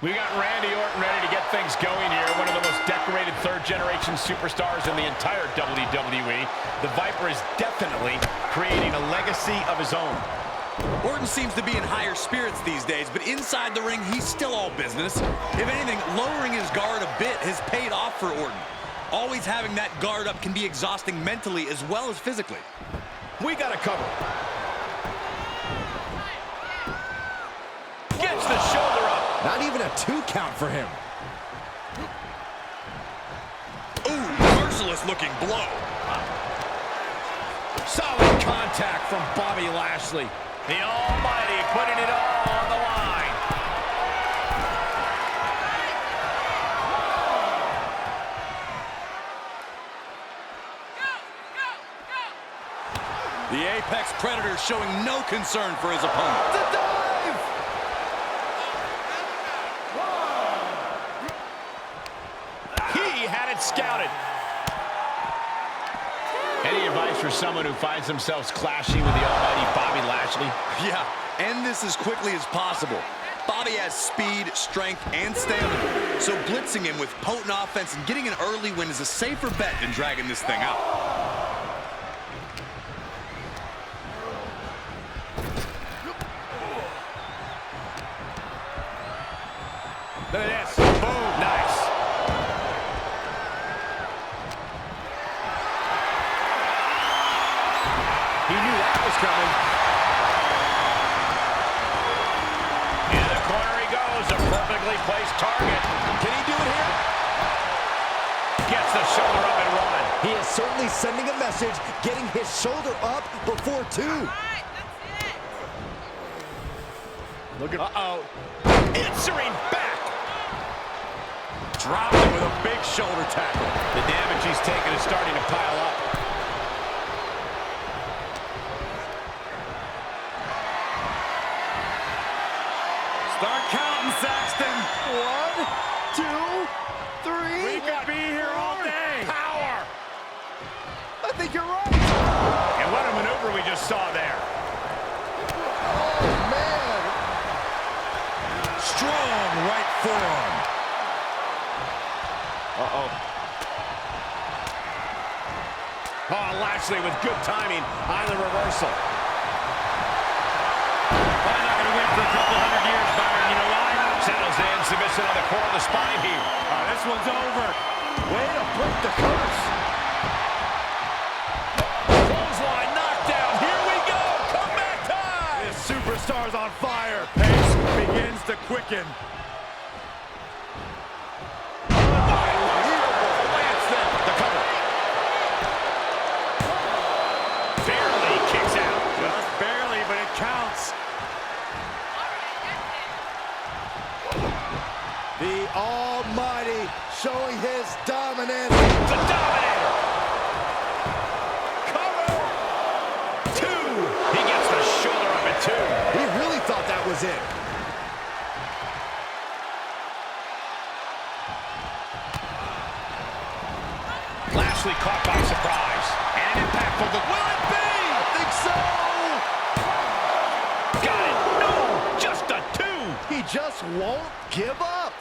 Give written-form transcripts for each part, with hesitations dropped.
We got Randy Orton ready to get things going here. One of the most decorated third-generation superstars in the entire WWE. The Viper is definitely creating a legacy of his own. Orton seems to be in higher spirits these days, but inside the ring, he's still all business. If anything, lowering his guard a bit has paid off for Orton. Always having that guard up can be exhausting mentally as well as physically. We got a cover. Gets the shoulder up. Not even a 2 count for him. Ooh, merciless looking blow. Solid contact from Bobby Lashley. The Almighty putting it all on the line. The Apex Predator showing no concern for his opponent. The dive! He had it scouted. Any advice for someone who finds themselves clashing with the almighty Bobby Lashley? Yeah, end this as quickly as possible. Bobby has speed, strength, and stamina, so blitzing him with potent offense and getting an early win is a safer bet than dragging this thing out. Look at this. Boom. Nice. He knew that was coming. In the corner he goes. A perfectly placed target. Can he do it here? Gets the shoulder up and one. He is certainly sending a message, getting his shoulder up before 2. Look at. Answering back. Dropped him with a big shoulder tackle. The damage he's taken is starting to pile up. Start counting, Saxton. 1, 2, 3. We could be here all day. Power. I think you're right. And what a maneuver we just saw there. Oh, man. Strong right forearm. Uh-oh. Oh, Lashley with good timing on the reversal. Probably not going to win for a couple hundred years, Byron. You know why? Settles in, submission on the core of the spine here. This one's over. Way to break the curse. Clothesline knockdown. Here we go. Comeback time. This superstar's on fire. Pace begins to quicken. The Almighty showing his dominance. The Dominator. Cover. 2. He gets the shoulder up at 2. He really thought that was it. Lashley caught by surprise. And an impactful. Will it be? I think so. Got it. No. Just a 2. He just won't give up.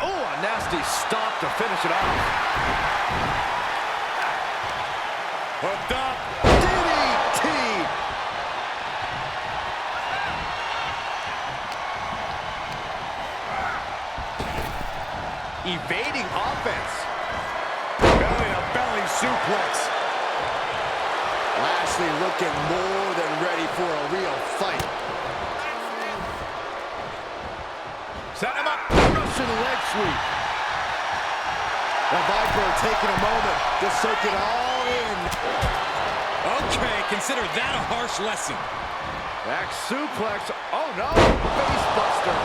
Oh, a nasty stop to finish it off. Hooked up. DDT. Evading offense. Belly-to-belly suplex. Lashley looking more than ready for a real fight. Set him up. Russian leg sweep. The Viper taking a moment to soak it all in. Okay, consider that a harsh lesson. Back suplex. Oh no, face buster.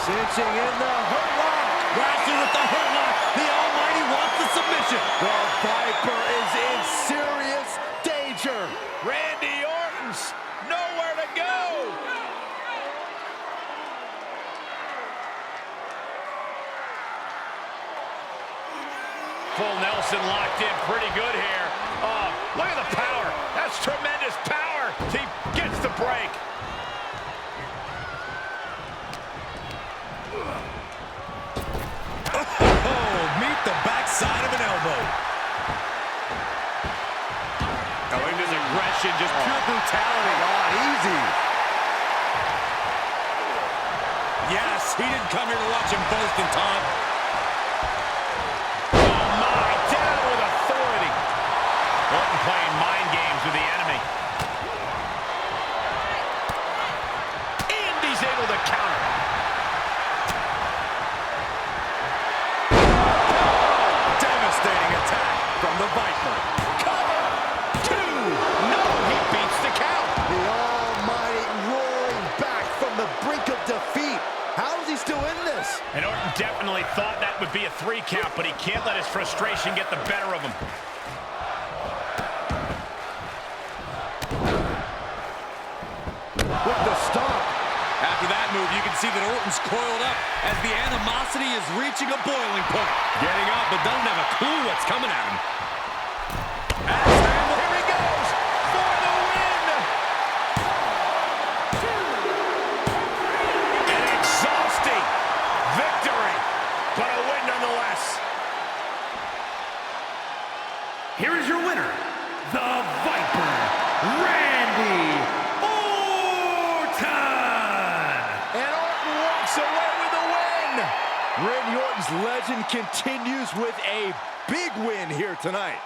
Cinching in the hurt lock. Lashley with the hurt lock. The Almighty wants the submission. The Viper is in serious danger. Randy Orton's nowhere to go. full Nelson locked in pretty good here. Oh, look at the power. That's tremendous power. He gets the break. Oh, meet the backside of an elbow. Going to aggression, just pure brutality. Oh, easy. Yes, he didn't come here to watch him boast and taunt. Oh my, down with authority. Orton playing mind games with the enemy. And he's able to counter. Devastating attack from the Viper. Cover. 2. No, he beats the count. The Almighty roaring back from the brink of defeat. How is he still in this? And Orton definitely thought that would be a 3 count, but he can't let his frustration get the better of him. With the stomp. After that move, you can see that Orton's coiled up as the animosity is reaching a boiling point. Getting up, but doesn't have a clue what's coming at him. Here he goes for the win. An exhausting victory, but a win nonetheless. Here is your winner, the Viper, Randy Orton! And Orton walks away with a win. Randy Orton's legend continues with a big win here tonight.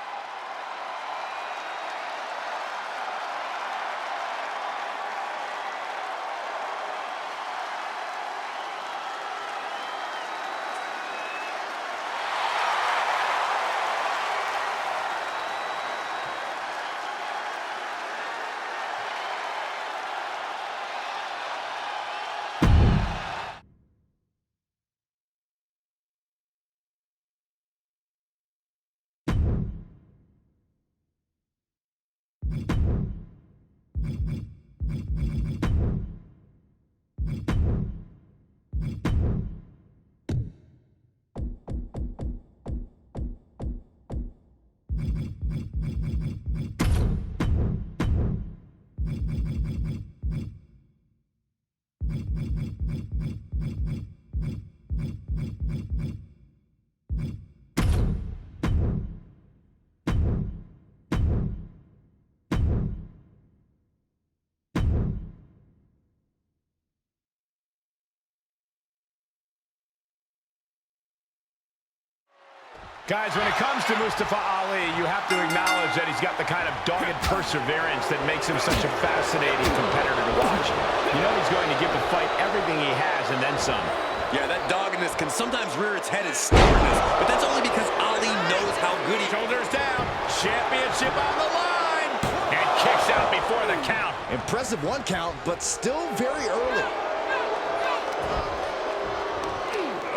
Guys, when it comes to Mustafa Ali, you have to acknowledge that he's got the kind of dogged perseverance that makes him such a fascinating competitor to watch. You know he's going to give the fight everything he has and then some. Yeah, that doggedness can sometimes rear its head as stubbornness, but that's only because Ali knows how good he... Shoulders down, championship on the line, and kicks out before the count. Impressive 1 count, but still very early.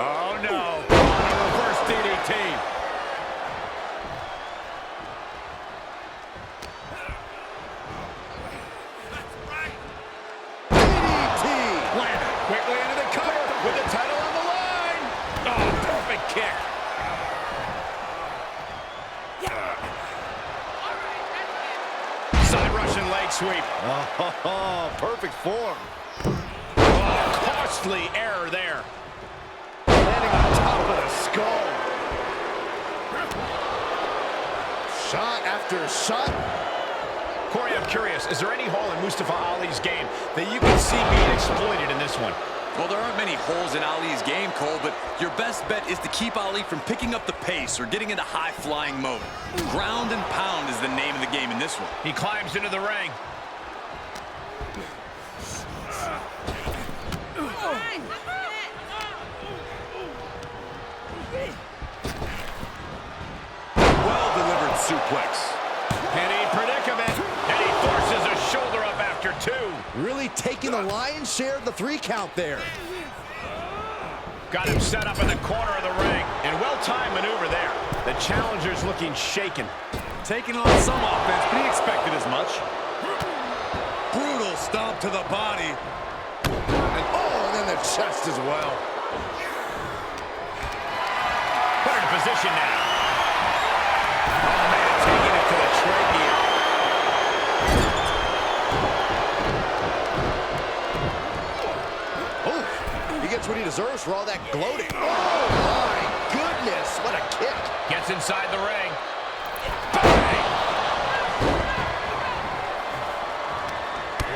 Oh no, a reverse DDT. Quickly into the cover with the title on the line. Oh, perfect kick. Side Russian leg sweep. Oh, perfect form. Oh, costly error there. Landing on top of the skull. Shot after shot. Corey, I'm curious, is there any hole in Mustafa Ali's game that you can see being exploited in this one? Well, there aren't many holes in Ali's game, Cole, but your best bet is to keep Ali from picking up the pace or getting into high-flying mode. Ground and pound is the name of the game in this one. He climbs into the ring. Well-delivered suplex. Penny predicament, and he forces a shoulder up after 2. Really taking the lion's share of the 3 count there. Got him set up in the corner of the ring, and well-timed maneuver there. The challenger's looking shaken. Taking on some offense, but he expected as much. Brutal stomp to the body. And then the chest as well. Put in position now. deserves for all that gloating. Oh, my goodness. What a kick. Gets inside the ring. Bang!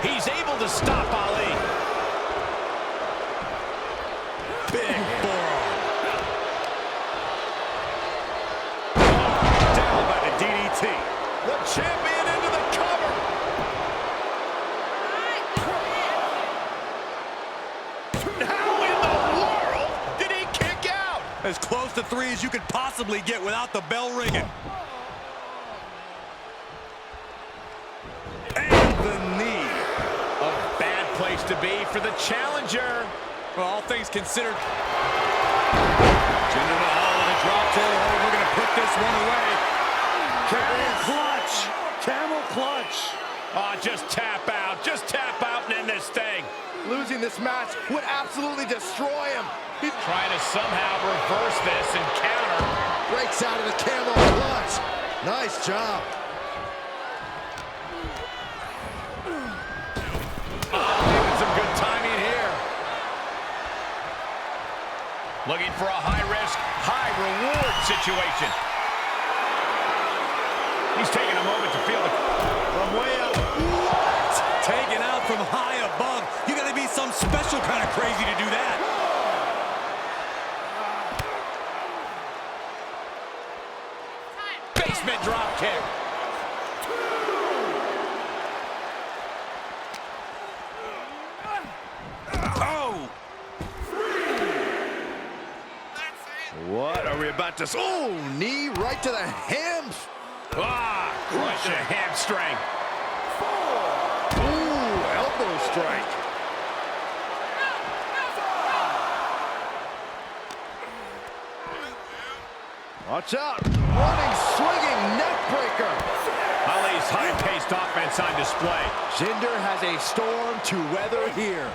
He's able to stop Ali. Big forearm. Down by the DDT. The champion into the cover. How in the world did he kick out? As close to 3 as you could possibly get without the bell ringing. And the knee. A bad place to be for the challenger. Well, all things considered. Jinder Mahal with a drop toe. Oh, we're going to put this one away. Camel clutch. Camel clutch. Oh, just tap out. Just tap out and end this thing. Losing this match would absolutely destroy him. He Trying to somehow reverse this and counter. breaks out of the camel clutch. Nice job. Even some good timing here. Looking for a high-risk, high-reward situation. He's taking a moment to feel the... From way up. What? Taken out from high above. You got to be some special kind of crazy to do that. Basement drop kick. Oh! What are we about to... Oh, knee right to the hams. Ah, crunch a hamstring. Ooh, elbow strike. Watch out. Running, swinging neck breaker. Ali's high-paced offense on display. Jinder has a storm to weather here.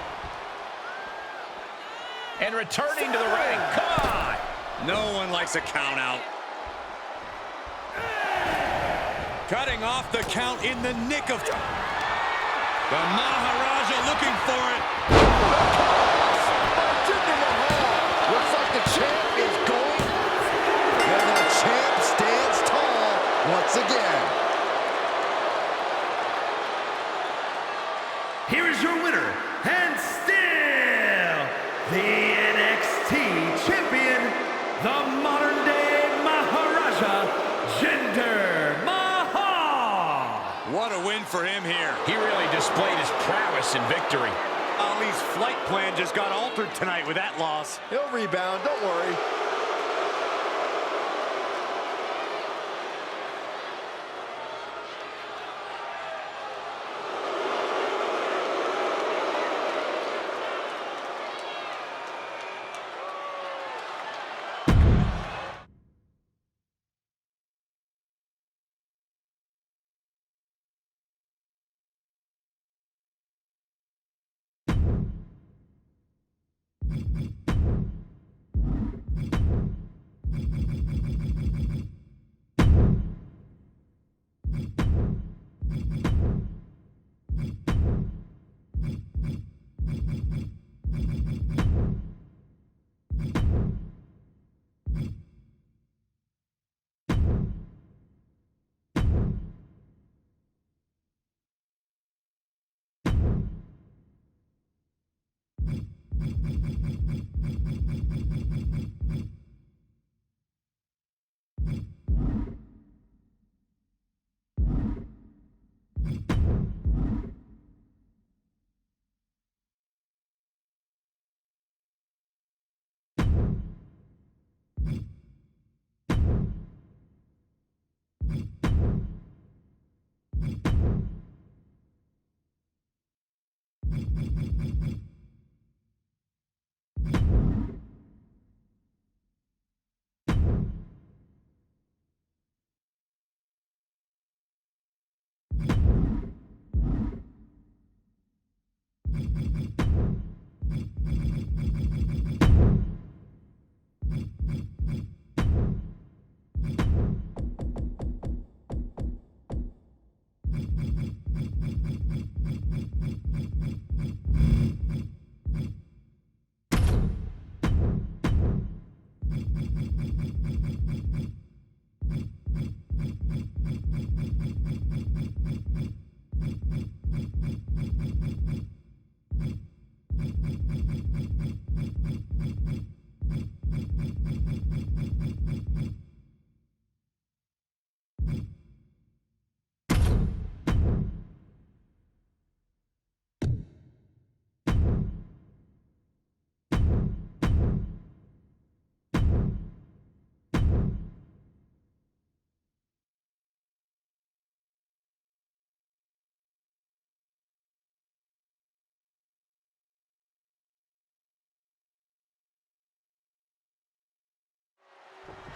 And returning to the ring. Come on. No one likes a count out. Cutting off the count in the nick of time. The Maharaja looking for it. Jinder Mahal. Looks like the champ is going. And the champ stands tall once again. Here is your winner, and still the NXT champion, the modern-day Maharaja, Jinder Mahal. What a win for him here. He really displayed his prowess in victory. Ali's flight plan just got altered tonight with that loss. He'll rebound, don't worry.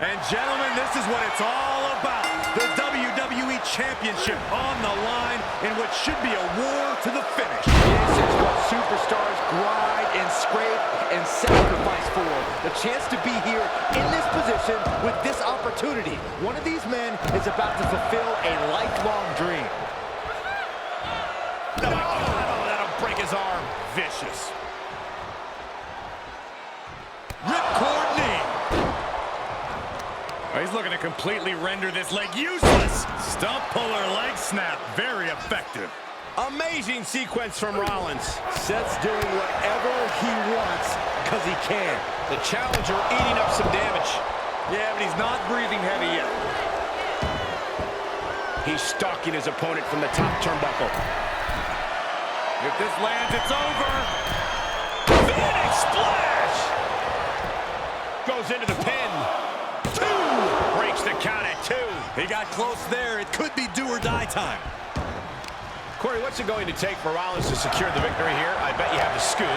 And gentlemen, this is what it's all about. The WWE Championship on the line in what should be a war to the finish. This is what superstars grind and scrape and sacrifice for. The chance to be here in this position with this opportunity. One of these men is about to fulfill a lifelong dream. Oh, that'll break his arm. Vicious. Ripcord knee. Oh, he's looking to completely render this leg useless. Stump puller leg snap. Very effective. Amazing sequence from Rollins. Seth's doing whatever he wants because he can. The challenger eating up some damage. Yeah, but he's not breathing heavy yet. He's stalking his opponent from the top turnbuckle. If this lands, it's over. Phoenix splash! Goes into the pin. 2! Breaks the count at 2. He got close there. It could be do or die time. Corey, what's it going to take for Rollins to secure the victory here? I bet you have the scoop.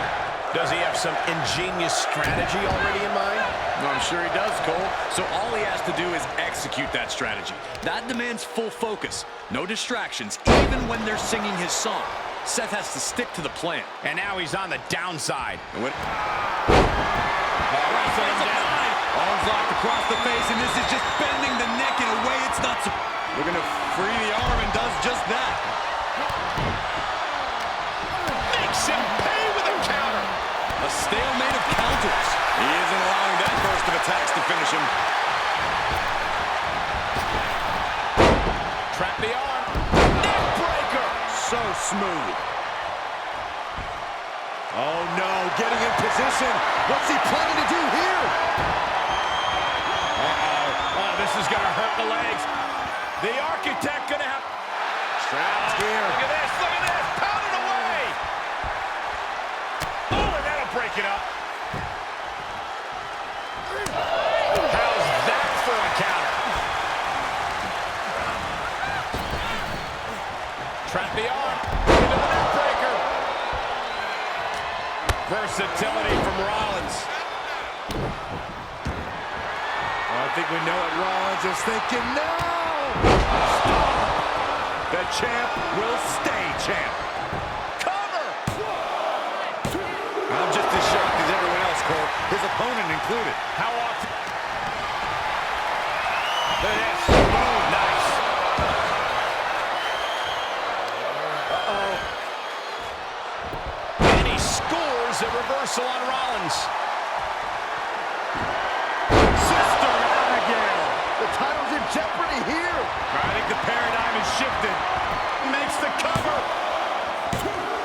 Does he have some ingenious strategy already in mind? No, I'm sure he does, Cole. So all he has to do is execute that strategy. That demands full focus. No distractions, even when they're singing his song. Seth has to stick to the plan. And now he's on the downside. Wrestling down. Arms locked across the face, and this is just bending the neck in a way it's not. Looking to free the arm and does just that. Makes him pay with a counter. A stalemate of counters. He isn't allowing that burst of attacks to finish him. Trap the arm. Neck breaker. So smooth. Oh no, getting in position. What's he planning to do here? Oh, this is gonna hurt the legs. The architect gonna have... Trapped here. Look at this, pound it away. Oh, and that'll break it up. How's that for a counter? Trap the arm. Into the neck breaker. Versatility from Rollins. I think we know what Rollins is thinking. No! The champ will stay champ. Cover! I'm just as shocked as everyone else, Cole. His opponent included. How often? Look at this. Boom, nice. Uh-oh. And he scores a reversal on Rollins. Sister Abigail. The title's in jeopardy here. I think the paradigm has shifted. Makes the cover.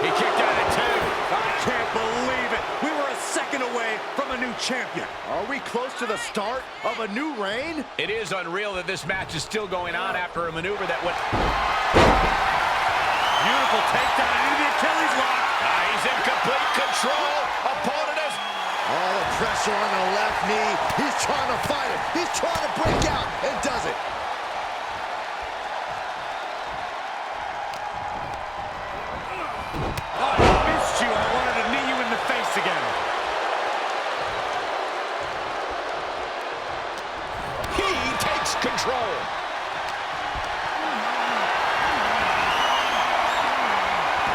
He kicked out at 2. I can't believe it. We were a second away from a new champion. Are we close to the start of a new reign? It is unreal that this match is still going on after a maneuver that went... Beautiful takedown into the Achilles lock. He's in complete control. Opponent is... All the pressure on the left knee. He's trying to fight it. He's trying to break out and does it. Oh, I missed you. I wanted to knee you in the face again. He takes control.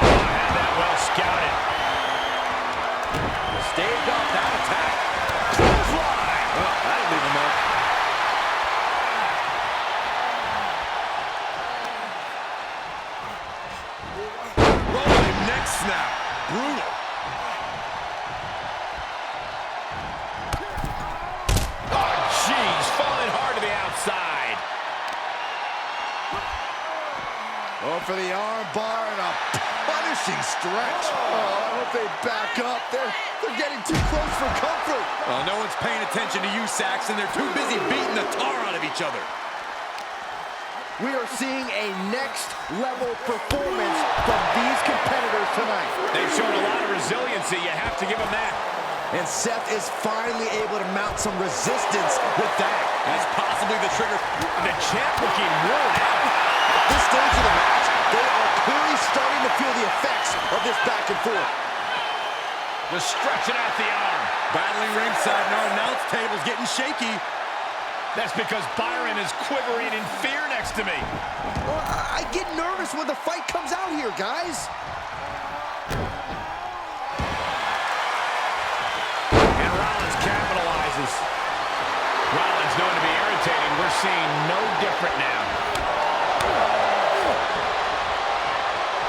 Had that well scouted. Staved off that attack. Clothesline. Oh, that'll leave him up. Rolling neck snap. Brutal. Oh, jeez. Falling hard to the outside. Oh, for the arm bar and a punishing stretch. Oh, I hope they back up. They're getting too close for comfort. Well, no one's paying attention to you, Saxon. They're too busy beating the tar out of each other. We are seeing a next-level performance from these competitors tonight. They've shown a lot of resiliency. You have to give them that. And Seth is finally able to mount some resistance with that. That's possibly the trigger. The champ looking worn out. At this stage of the match, they are clearly starting to feel the effects of this back and forth. Just stretching out the arm. Battling ringside, and our announce table's getting shaky. That's because Byron is quivering in fear next to me. Well, I get nervous when the fight comes out here, guys. And Rollins capitalizes. Rollins known to be irritating. We're seeing no different now.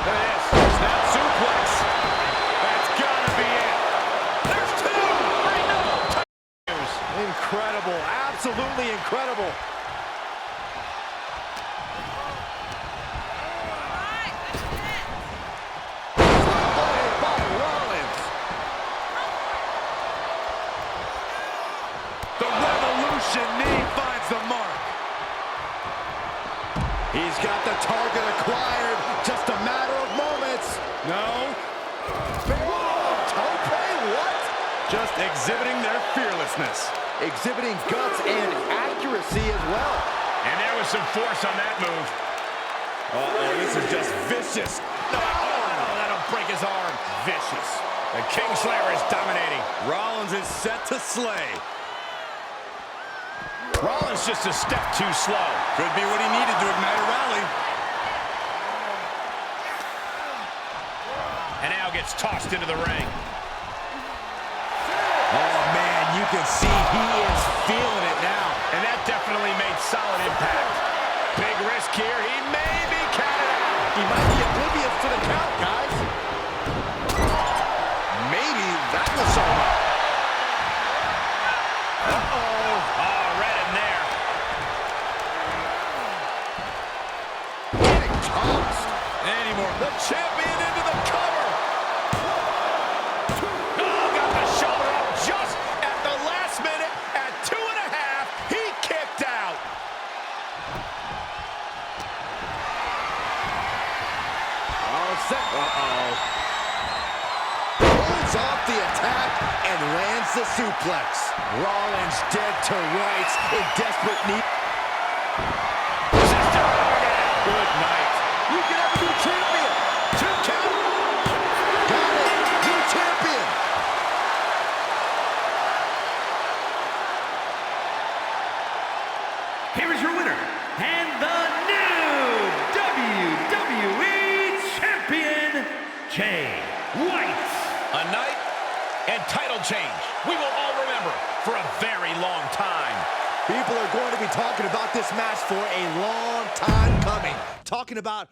Look at this. Snap suplex. That's gotta be it. There's two. Incredible. Absolutely incredible. By Rollins. The Revolution knee finds the mark. He's got the target acquired. Just a matter of moments. No. Tope, what? Just exhibiting their fearlessness. Exhibiting guts and accuracy as well. And there was some force on that move. Uh-oh, this is just vicious. No, that'll break his arm. Vicious. The Kingslayer is dominating. Rollins is set to slay. Rollins just a step too slow. Could be what he needed to ignite a rally. And now gets tossed into the ring. Oh, man, you can see he is feeling it now. And that definitely made solid impact. Big risk here. He may be counted out. He might be oblivious to the count, guys. Maybe that will show him up. Uh-oh. Oh, red in there. Getting tossed. Anymore. The champion into the cover. Oh, got the shoulder up just at the last minute. At 2.5, he kicked out. Pulls off the attack and lands the suplex. Rollins dead to rights in desperate need. Good night. You can have a new champion. 2 count. Got it. New champion. Here is your winner, and the new WWE Champion, Jay White. A night and title change we will all remember for a very long time. People are going to be talking about this match for a long time coming. Talking about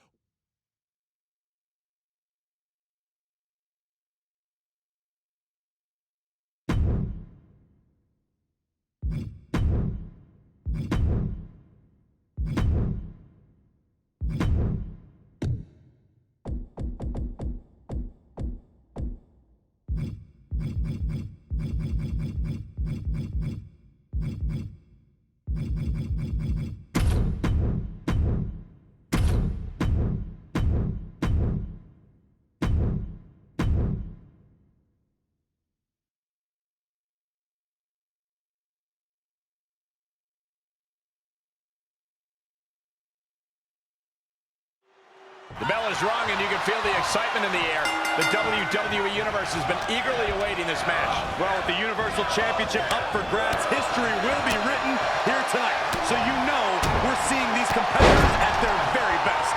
The bell is rung, and you can feel the excitement in the air. The WWE Universe has been eagerly awaiting this match. Well, with the Universal Championship up for grabs, history will be written here tonight. So you know we're seeing these competitors at their very best.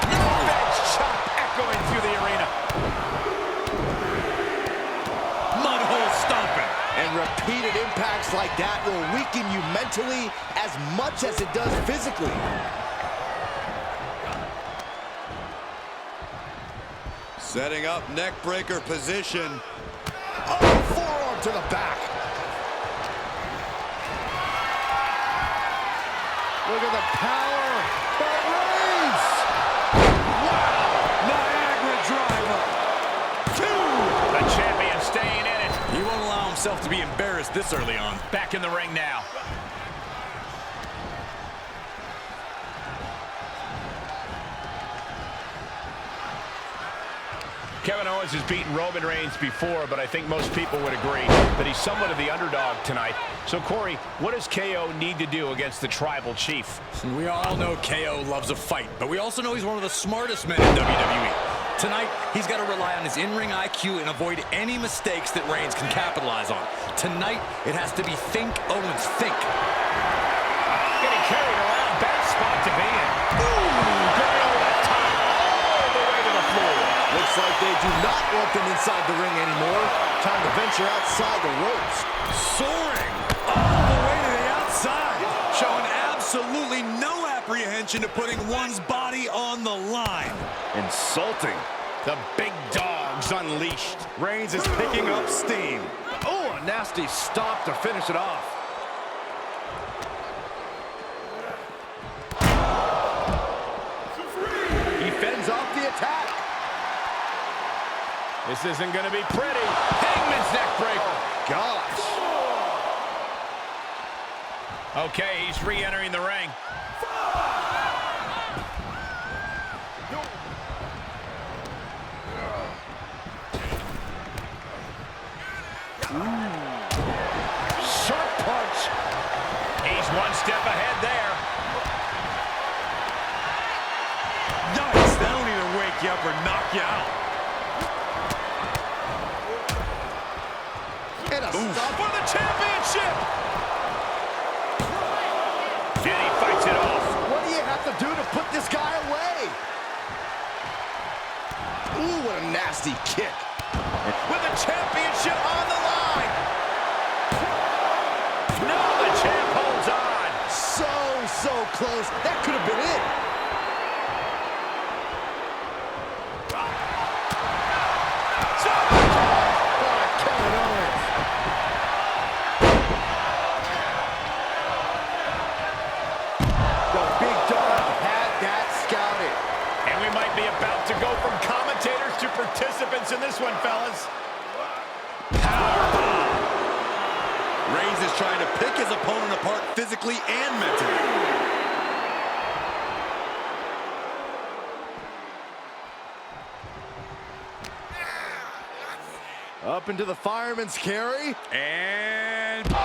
Bench chop echoing through the arena. Mudhole stomping. and repeated impacts like that will weaken you mentally as much as it does physically. Setting up neck breaker position. Forearm to the back. Look at the power by Reigns. Wow! Niagara driver. 2. The champion staying in it. He won't allow himself to be embarrassed this early on. Back in the ring now. Kevin Owens has beaten Roman Reigns before, but I think most people would agree that he's somewhat of the underdog tonight. So, Corey, what does KO need to do against the Tribal Chief? We all know KO loves a fight, but we also know he's one of the smartest men in WWE. Tonight, he's got to rely on his in-ring IQ and avoid any mistakes that Reigns can capitalize on. Tonight, it has to be think, Owens, think. not welcome inside the ring anymore. Time to venture outside the ropes. Soaring all the way to the outside. Showing absolutely no apprehension to putting one's body on the line. Insulting. The big dog's unleashed. Reigns is picking up steam. Oh, a nasty stop to finish it off. He fends off the attack. This isn't going to be pretty. Hangman's neck breaker. Gosh. Okay, he's re-entering the ring. Sharp punch. He's one step ahead there. Nice. That'll either wake you up or knock you out. And a stop for the championship. And he fights it off. What do you have to do to put this guy away? Ooh, what a nasty kick. With the championship on the line. No, the champ holds on. So close. That could have been it. Kevin Owens. The big dog had that scouted. And we might be about to go from commentators to participants in this one, fellas. Reigns is trying to pick his opponent apart physically and mentally. Up into the fireman's carry. And bang!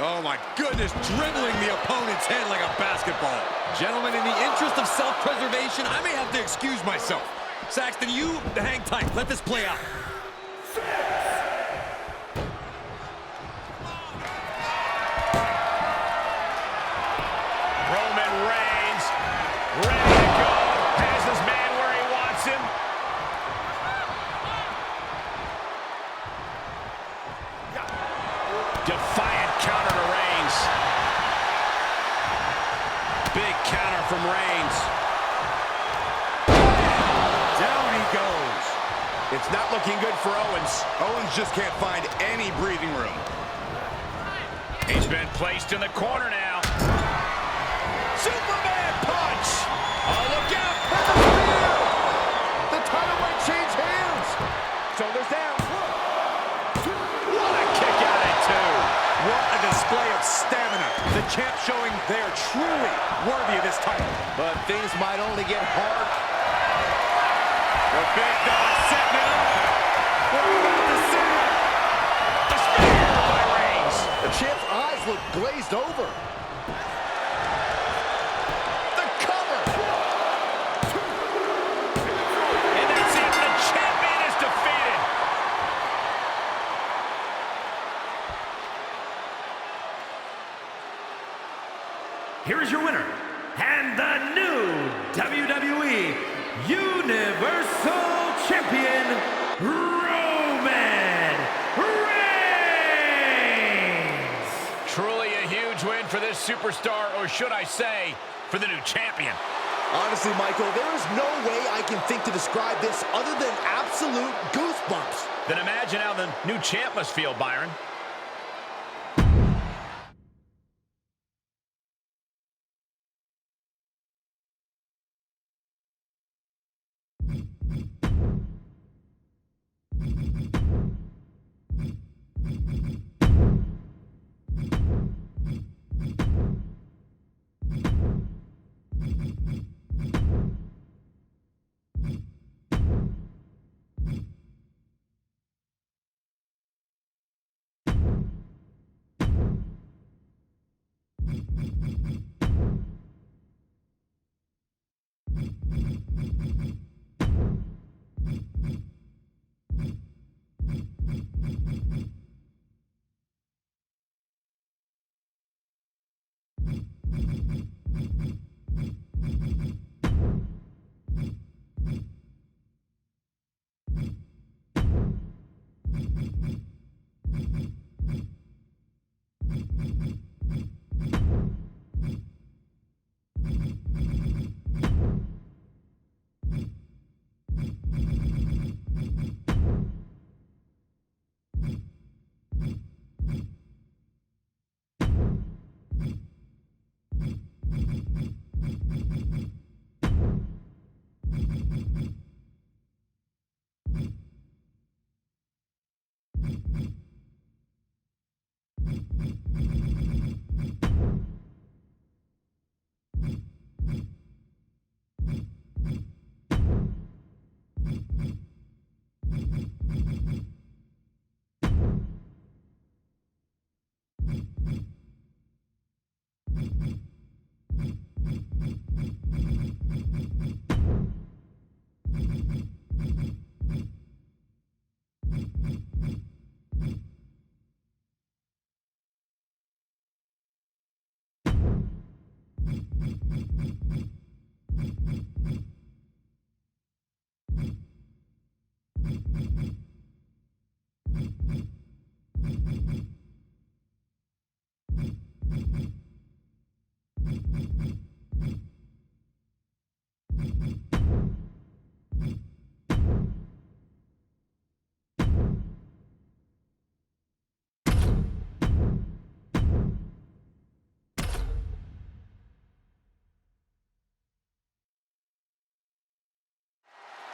Oh my goodness, dribbling the opponent's head like a basketball. Gentlemen, in the interest of self-preservation, I may have to excuse myself. Saxton, you hang tight. Let this play out. Roman Reigns, ready to go. Has his man where he wants him. Defiant counter to Reigns. Big counter from Reigns. Down he goes. It's not looking good for Owens. Owens just can't find any breathing room. He's been placed in the corner now. Superman punch. Oh, look out. The title might change hands. Shoulders down. What a kick out at two. What a display of stamina. The champ showing they're truly worthy of this title. But things might only get hard. The big dog setting it up. We're about to see it. The spear by Reigns. The champ's eyes look glazed over. The cover. And that's it. The champion is defeated. Here is your winner, and the new WWE Universal Champion, Roman Reigns! Truly a huge win for this superstar, or should I say, for the new champion. Honestly, Michael, there is no way I can think to describe this other than absolute goosebumps. Then imagine how the new champ must feel, Byron.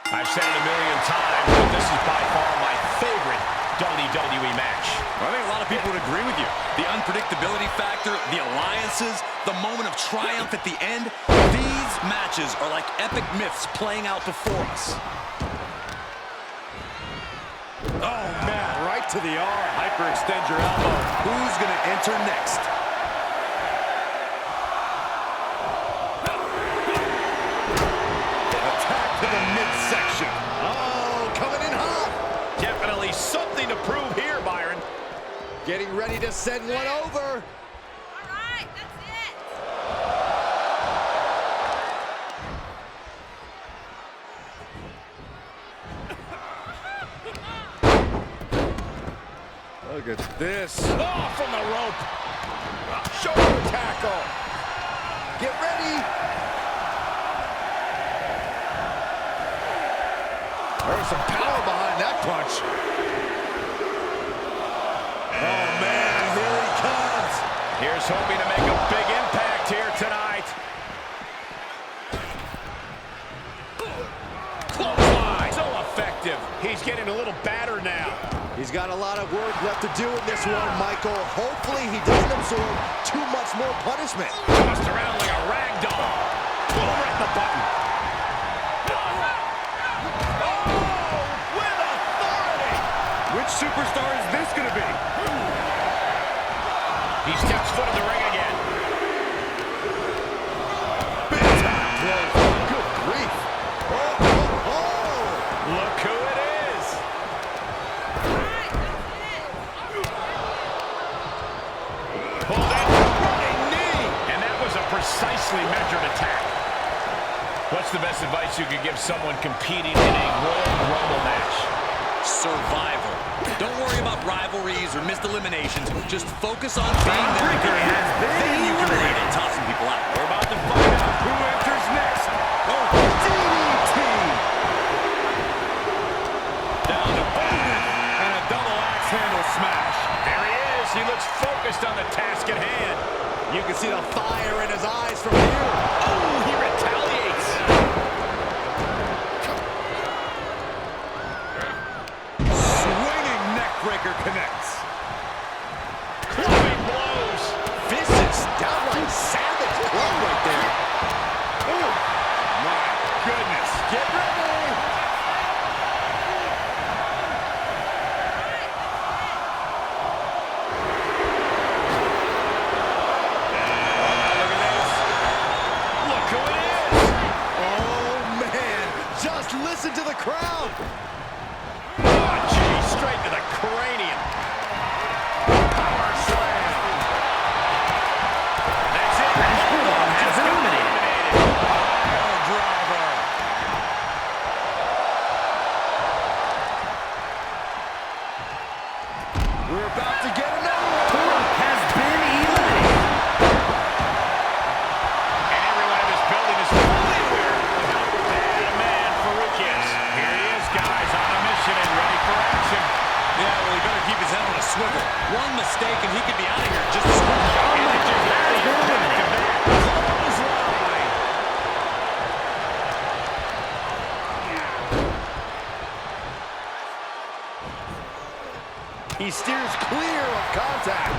I've said it a million times, but this is by far my favorite WWE match. I think a lot of people would agree with you. The unpredictability factor, the alliances, the moment of triumph at the end. These matches are like epic myths playing out before us. Oh, man, right to the arm. Hyperextend your elbow. Who's going to enter next? Attack to the midsection. Oh, coming in hot. Definitely something to prove here, Byron. Getting ready to send one over. All right, that's it. Look at this. Oh, from the rope. Shoulder tackle. Get ready. There's some power behind that punch. Oh, man, here he comes. Here's hoping to make a big impact here tonight. Clothesline. So effective. He's getting a little battered now. He's got a lot of work left to do in this one, Michael. Hopefully he doesn't absorb too much more punishment. Tossed around like a rag doll. Boom, right in the button. Oh, with authority. Which superstar is this going to be? He steps foot in the ring again. Big time blow. Good grief. Oh, oh, oh. Look who it is. All right, that's it. Pulled in for a running knee. And that was a precisely measured attack. What's the best advice you could give someone competing in a Royal Rumble match? Survival. Don't worry about rivalries or missed eliminations. Just focus on being there. Then you can worry about tossing people out. We're about to find out who enters next. Oh, DDT. Down to boom. And a double axe handle smash. There he is. He looks focused on the task at hand. You can see the fire in his eyes from here. Oh, he retaliates. Swinging neckbreaker connects. Clubbing blows. Vicious, downright savage blow right there. Oh, my goodness. Get ready. Look who it is. Oh, man. Just listen to the crowd. Oh, gee, straight to the cranium. Power slam. That's it. Just eliminated. Pile driver. We're about to get another one. Has been eliminated. And everyone in this building is fully aware of how bad a man Farouk is. Here he is, guys, on a mission and ready for action. Yeah, well, he better keep his head on a swivel. One mistake and he could be out of here just as quick. And they just had the impact of that. Clothesline. He steers clear of contact.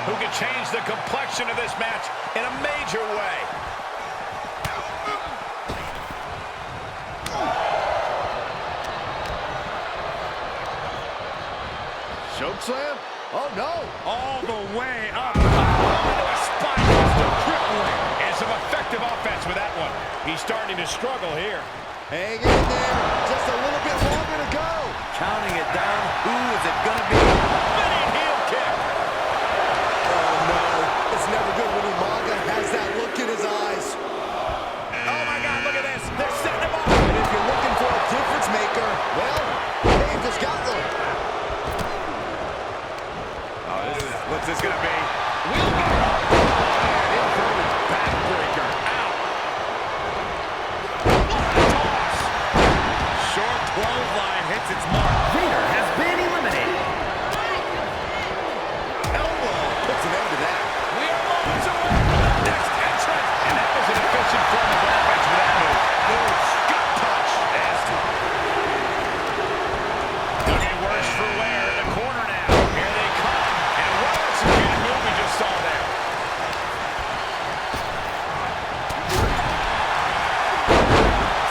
who could change the complexion of this match in a major way. Chokeslam? Oh, no. All the way up. Into a spine buster, crippling. And some effective offense with that one. He's starting to struggle here. Hang in there. Just a little bit longer to go. Counting it down. Who is it going to be? Spinning heel kick. Oh, no. It's never good when Umaga has that look in his eyes. Oh, my God, look at this. They're setting him up. And if you're looking for a difference maker, well, they've just got one. What's this gonna be? Inverted backbreaker. Ow. Toss. Short clothesline hits its mark. Vader has been eliminated. Elbow. Puts an end to that. We are moments away from the next entrant. And that was an efficient form of offense with that move. Ooh, gut punch. Nasty. Looking worse for wear in the corner now. Here they come. And what executed move we just saw there.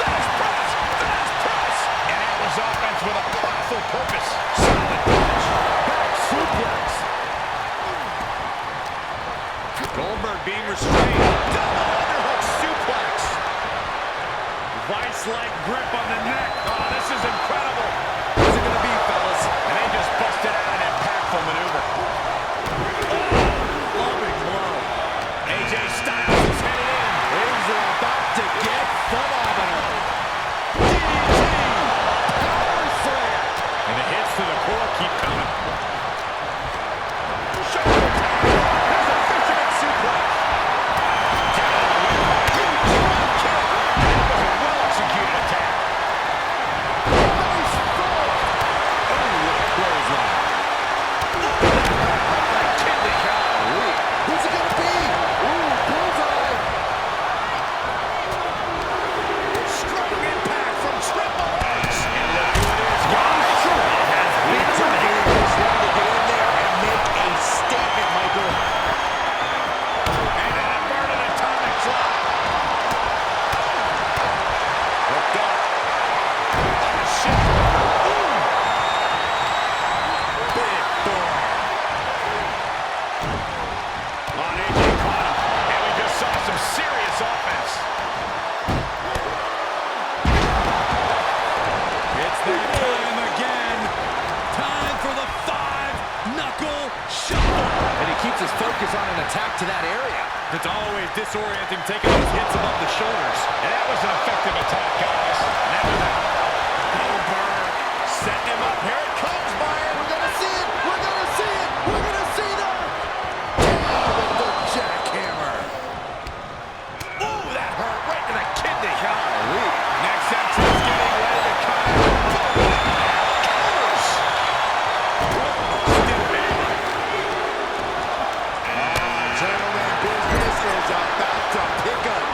Fast press. Fast press. And that was offense with a powerful purpose. Solid punch. Back suplex. Goldberg being restrained. Double underhook suplex. Vice-like grip on the neck. Oh, this is incredible. What's it going to be, fellas? And they just busted out an impactful maneuver. Loving blow. AJ Styles is headed in. Things are about to get phenomenal. Power slam. And the hits to the core keep coming. Shoulder tap. There's a fisherman suplex. Down on the wing. Huge drop kick. That was a well-executed attack. Nice throw. Oh, what a clothesline. Kidney shot. Who's it gonna be? Ooh, bullseye. Strong impact from Triple H. And look who it is, guys. Has been eliminated. He's ready to get in there and make a statement, Michael. And an inverted atomic drop. Hooked up. Oh, shit. Ooh. Big boy. On AJ caught him. And we just saw some serious offense. It's that time again. Time for the 5-knuckle shuffle. And he keeps his focus on an attack to that area. It's always disorienting taking those hits above the shoulders. And that was an effective attack, guys. That was out. Goldberg setting him up. Here it comes, Byron. We're gonna see it. We're gonna see it. We're gonna see that. Down with the jackhammer. Ooh, that hurt right to the kidney. Golly. Next entrance getting ready to come. Counters. Still bad. Gentlemen, business is about to pick up.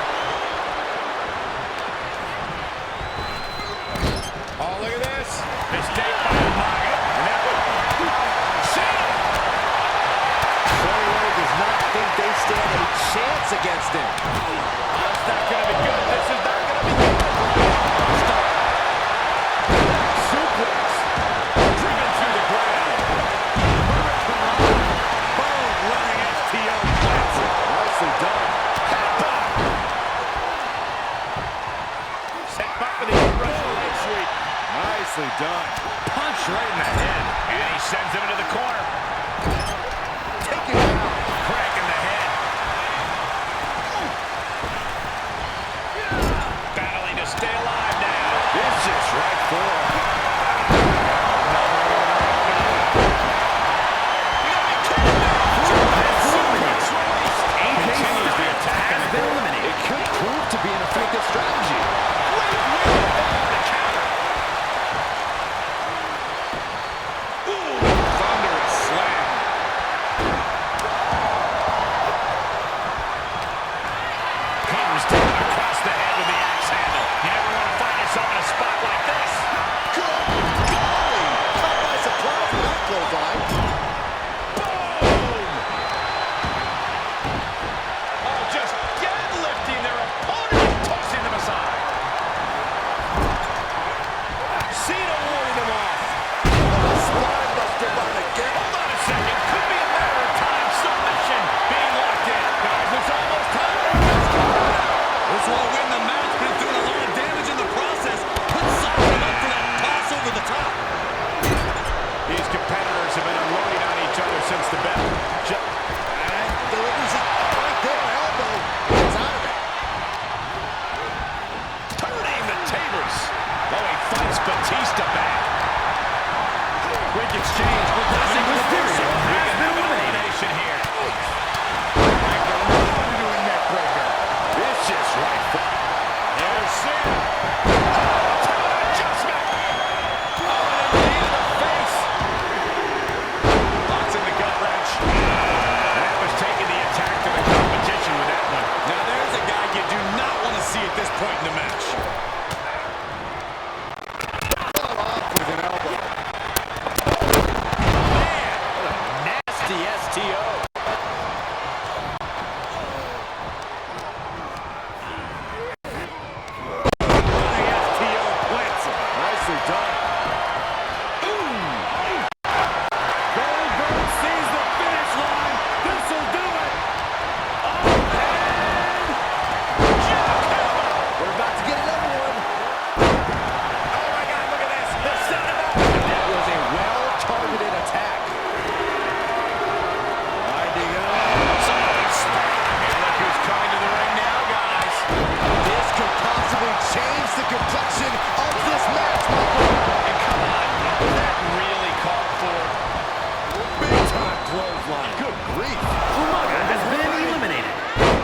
grief. Umaga has been eliminated.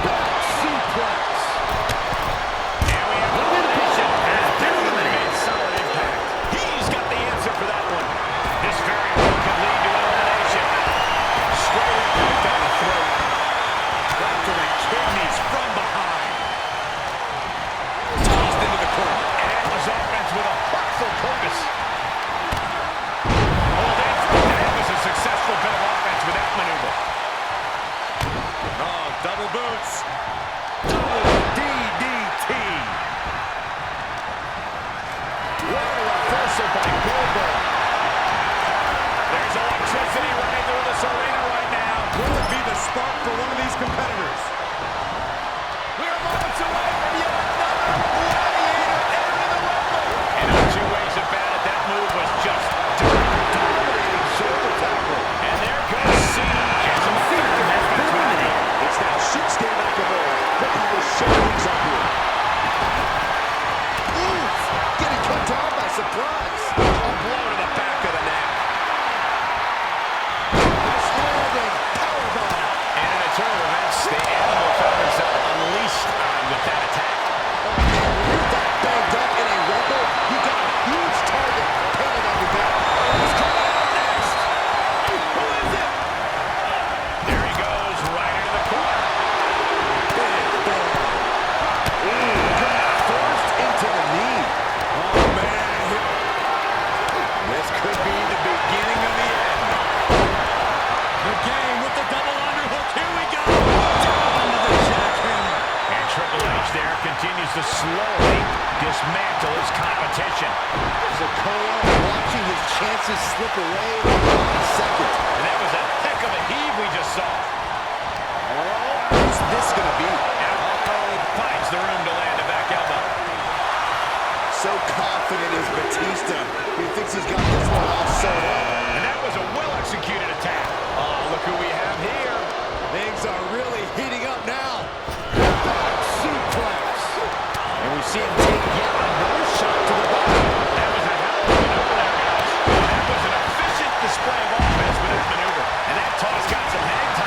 Back suplex. And we have Elimination has been eliminated. solid impact. He's got the answer for that one. This very well could lead to elimination. Straight impact down the throat. Right to the kidneys from behind. Tossed into the corner. And was offense with a hurtful purpose. Hold in. That was a successful bit of offense with that maneuver. Oh, double boots. Double DDT. What a reversal by Goldberg. There's electricity running through this arena right now. What would be the spark for one of these competitors? We're moments away from yet another gladiator entering the Rumble. And not two ways about it, that move was just dominating shoulder tackle. And there goes Cena. As a Cena has been eliminated. It's that shoot stand Nakamura. Look at his shoulders up here. Oof! Getting cut down by surprise. A blow to the back of the neck. Nice landing. Powerbomb. And in a turn of events, the animal found himself unleashed on with that attack. Oh, man, when you're that banged up in a Rumble, you got a huge target painted on your back. Who's coming out next? Who is it? There he goes, right into the corner. Big bang. Forced into the knee. Oh, man. This could be the beginning of the end. The game with the double underhook. Here we go. Down to the jackhammer. And Triple H there continues to slowly dismantle his competition. Sikoa watching his chances slip away by a second. And that was a heck of a heave we just saw. Who's this going to be? And Mahal finds the room to land a back elbow. So confident is Batista. He thinks he's got this one all sewed up. And that was a well-executed attack. Oh, look who we have here. Things are really heating up now. Back suplex. And we see him take yet another shot to the body. That was a hell of a maneuver there, guys. That was an efficient display of offense with that maneuver. And that toss got some hang time.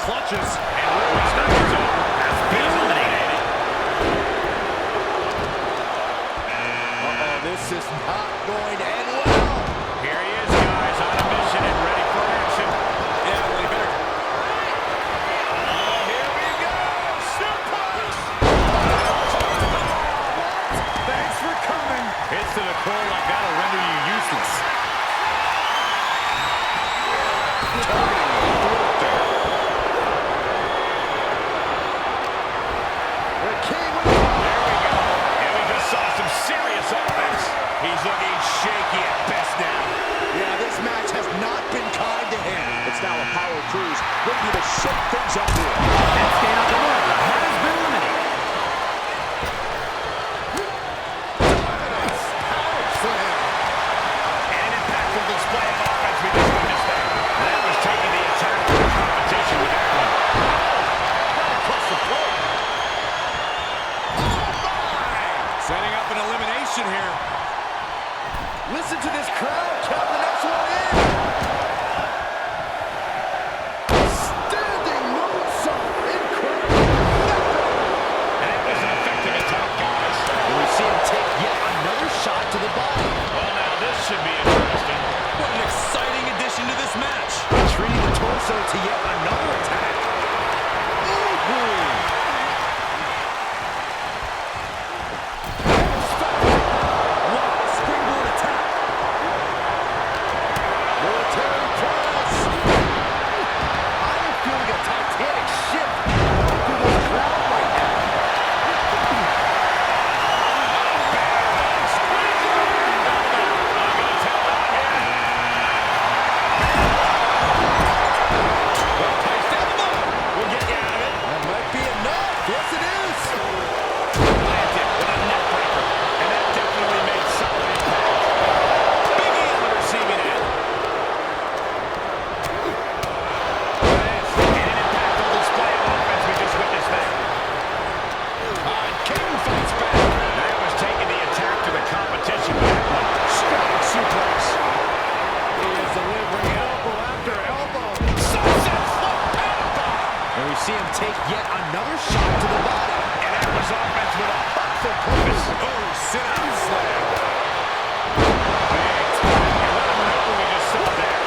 clutches. And Rollins has been eliminated. Uh-oh, this is not going to end well. Here he is, guys, on a mission and ready for action. Yeah, well, he better. Here we go. Suplex. Thanks for coming. Hits to the core like that'll render you useless. The king with There we go. And we just saw some serious offense. He's looking shaky at best now. Yeah, this match has not been kind to him. It's now a power cruise, looking to shake things up here. And Stand Up America has been eliminated. Dominance. Power slam. And an impactful display of offense we just witnessed there. That was taking the attack to the competition with that one. Plus the play. Setting up an elimination here. Listen to this crowd. Count the next one in. Standing moonsault. Incredible. And that was an effective attack, guys. And we see him take yet another shot to the body. Well, now this should be interesting. What an exciting addition to this match. Treating the torso to yet another attack. What a springboard attack. Military press. I am feeling a titanic shift through this crowd right now. We'll get you out of it. That might be enough. Yes, it is. Planted with a neck breaker. And that definitely made solid impact. Big E on the receiving end. And an impactful display of offense we just witnessed there. King fights back. That was taking the attack to the competition with that one. Strong suplex. He is delivering elbow after elbow. Sunset flip powerbomb. And we see him take yet another shot to the body. And that was offense with a hurtful purpose. Oh, sit-out slam. And let him know what we just saw there.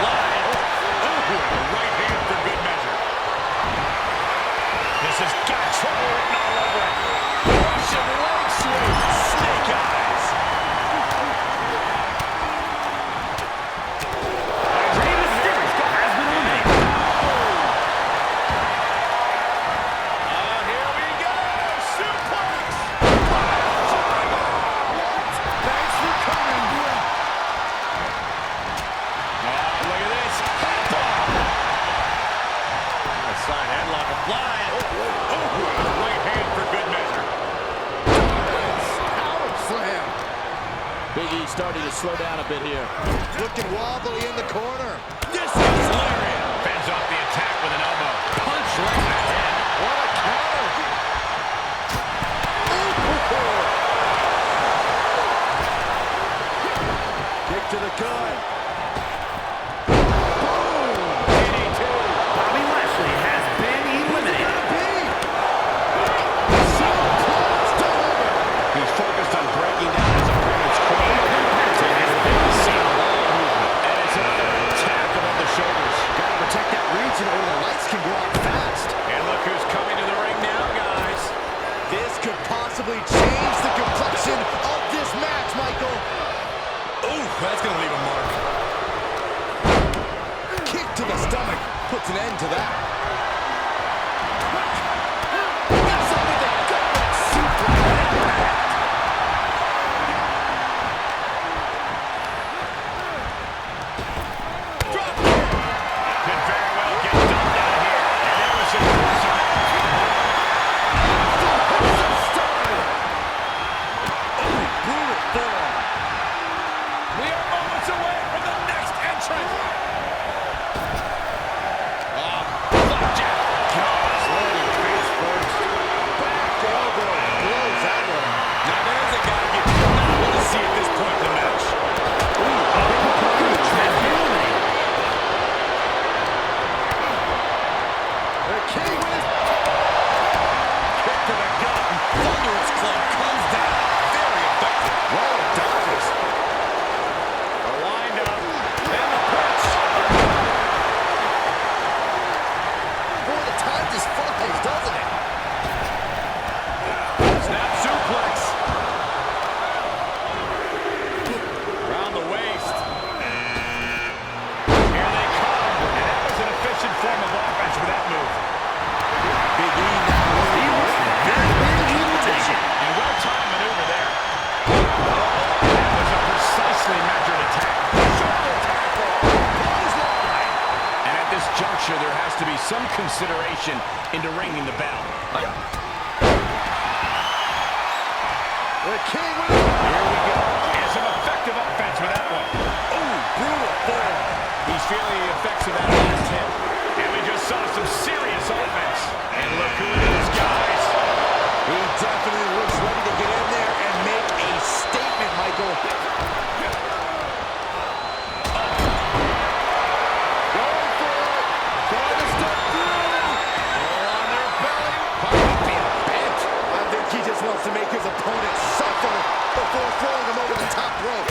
Line. Oh, right hand for good measure. This has got trouble written all over it. Russian leg sweep. Snake eyes. Rey Mysterio has been eliminated. Here we go. Suplex. Thanks for coming. Look at this. A side headlock applied. Right hand for good measure. Power slam. Big E starting to slow down a bit here. Looking wobbly in the corner. This is lariat. Fends off the attack with an elbow. Punch right in the head. What a counter. Kick to the gut. Bobby Lashley has been eliminated. He's focused on breaking down his opponent's core. And it's another attack above the shoulders. Gotta protect that region or the lights can go out fast. And look who's coming to the ring now, guys. This could possibly change the complexion of this match, Michael. Ooh, that's going to leave a mark. Kick to the stomach puts an end to that. Could very well get done down here. And there was some pressure. Brutal form. We are moments away from the next entrant. juncture, there has to be some consideration into ringing the bell. The King with it. Here we go. And some effective offense with that one. Ooh, brutal form. He's feeling the effects of that last hit. And we just saw some serious offense. And look who it is, guys. He definitely looks ready to get in there and make a statement, Michael. Going for it. Trying to step through. All on their belly. Being bent. I think he just wants to make his opponent suffer before throwing him over the top rope.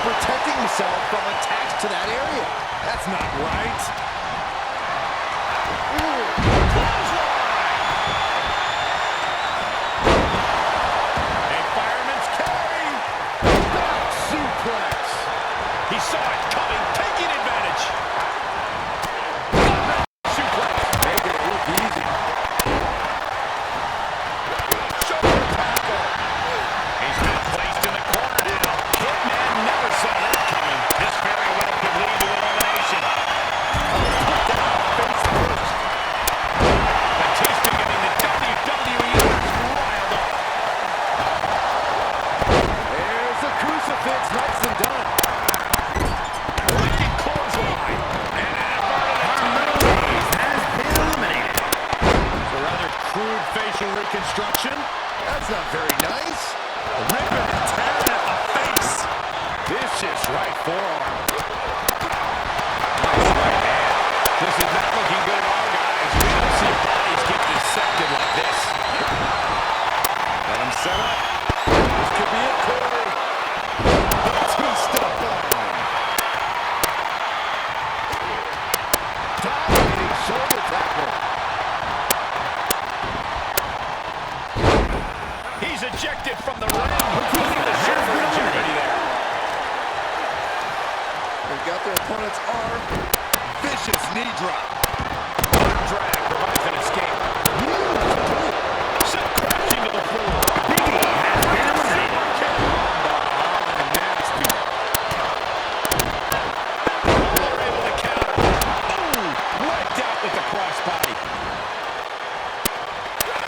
Protecting himself from attacks to that area. That's not right. Ooh. A fireman's carry. Back suplex. He saw it coming, taking advantage. Suplex. Making it look easy. Shoulder tackle. He's been placed in the corner now. Hitman never saw that coming. This very well could lead to elimination. Face first. Batista getting the WWE riled up. There's the crucifix. Nice and done. Wicked clothesline. And Has been eliminated. a rather crude facial reconstruction. That's not very nice. Ripping and tearing at the face. Vicious right forearm. Nice right hand. This is not looking good at all, guys. We don't see bodies get dissected like this. Let him set up. This could be it, Corey. Batista bomb. Dominating shoulder tackle. He's ejected from the ring. Putting the shoulder in jeopardy there. They've got their opponent's arm. Vicious knee drop. Arm drag provides an escape. Seth crashing to the floor. Biggie has been eliminated. Nasty. They're able to counter. Ooh, wiped out with the crossbody.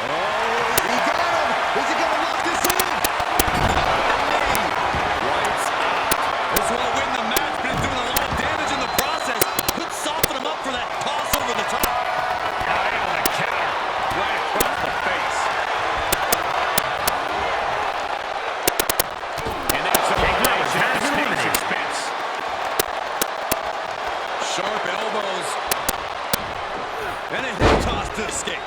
Oh, he got him. Is he going to lock this in? Knee. Lights out. This won't win the match, but he's doing a lot of damage in the process. Could soften him up for that toss over the top. Now able to counter. Right across the face. And that's a elimination at the state's expense. Sharp elbows. And a hip toss to escape.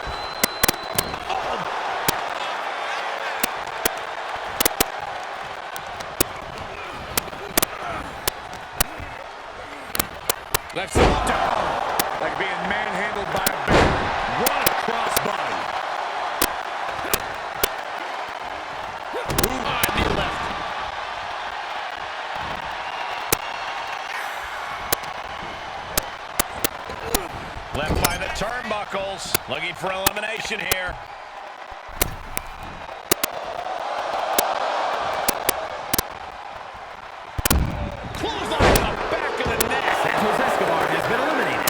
Left side down. Like being manhandled by a bear. What a crossbody. Knee left. Left by the turnbuckles. Looking for elimination here. Clothesline to the back of the neck. Santos Escobar has been eliminated.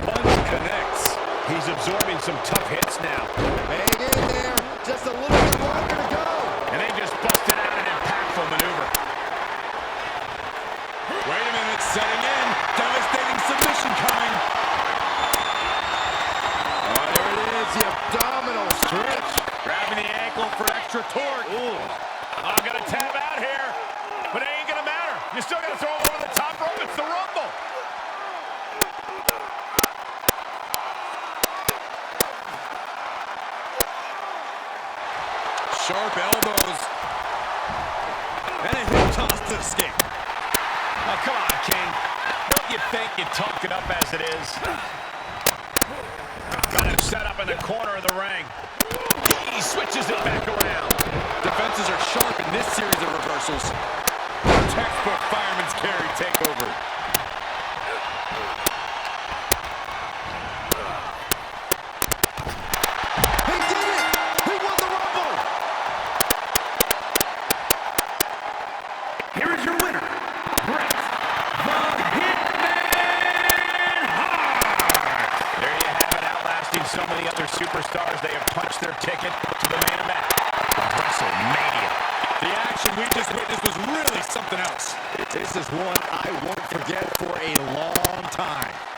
Punch connects. He's absorbing some tough hits now. Hang in there. Just a little bit longer to go. And they just busted out an impactful maneuver. Wait a minute, setting in. Devastating submission coming. Oh, there it is. The abdominal stretch. Grabbing the ankle for extra torque. Ooh. I'm going to tap out here. But it ain't going to matter. You still got to throw him over the top rope. It's the Rumble. Sharp elbows. And a hip toss to escape. Oh, come on, King. Don't you think you talk it up as it is? Got him set up in the corner of the ring. He switches it back around. Defenses are sharp in this series of reversals. Textbook fireman's carry takeover. He did it! He won the Rumble! superstars, they have punched their ticket to the main event of WrestleMania. The action we just witnessed was really something else. This is one I won't forget for a long time.